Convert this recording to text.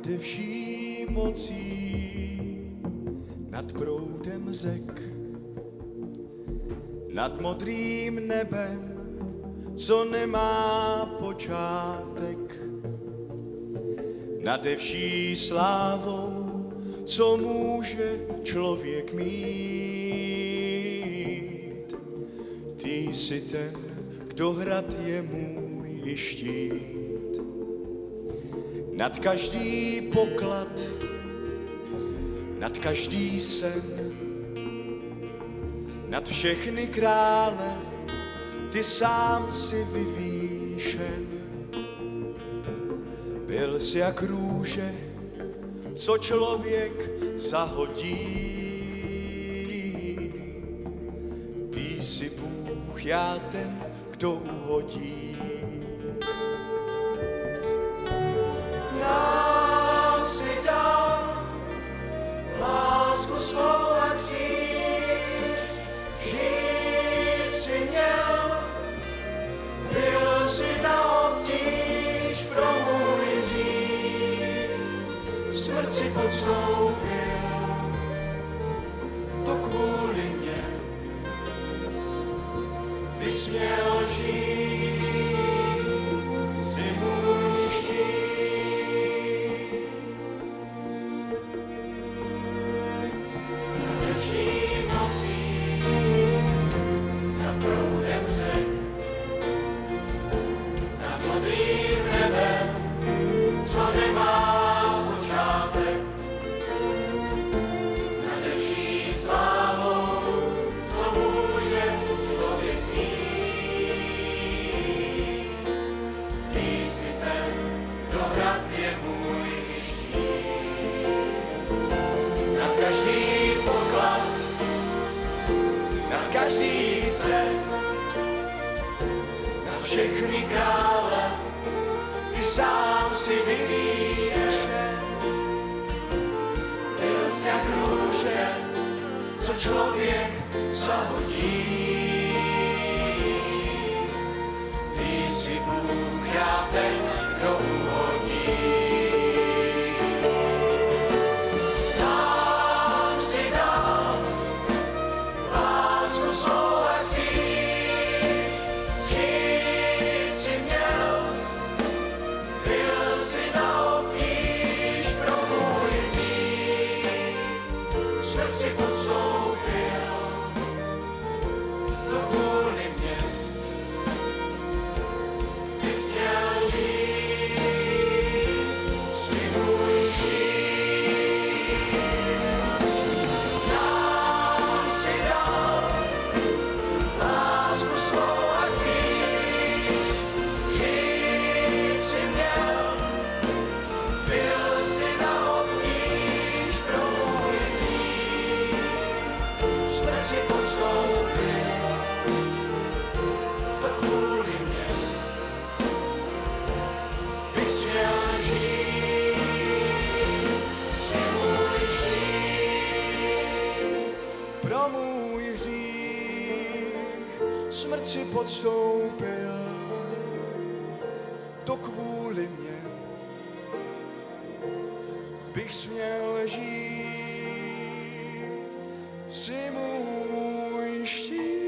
nade vší mocí, nad proudem řek, nad modrým nebem, co nemá počátek, nade vší slávou, co může člověk mít. Ty jsi ten, kdo hrad je můj štít. Nad každý poklad, nad každý sen, nad všechny krále, ty sám si vyvýšen. Byl jsi jak růže, co člověk zahodí. Ty jsi Bůh, já ten, kdo uhodí. Nám si dal lásku svou a kříž, žít si měl, byl si ta obtíž pro můj hřích, smrt si podstoupil, to kvůli mě, ty směl žít, si můj štít. Nade vší mocí, nad proudem řek, nad modrým nebem, co nemá počátek, nade vší slávou, co může člověk mít. Ty jsi ten, kdo hrad je můj štít. Nad každý poklad, nad každý sen, nad všechny krále, ty sám si vyvýšen. Byl jsi jak růže, co člověk zahodí. Ty jsi Bůh, já ten, kdo uhodí. Nám si dal lásku svou a kříž, žít si měl, byl si na obtíž pro můj hřích, smrt si podstoupil, to kvůli mě, ty směl žít, si můj štít. Nám si dal lásku svou a kříž, žít si měl, byl si na obtíž pro můj hřích, smrt si podstoupil, to kvůli mě, bych směl žít, si můj štít. Pro můj hřích smrt si podstoupil, to kvůli mě, bych směl žít, si můj štít.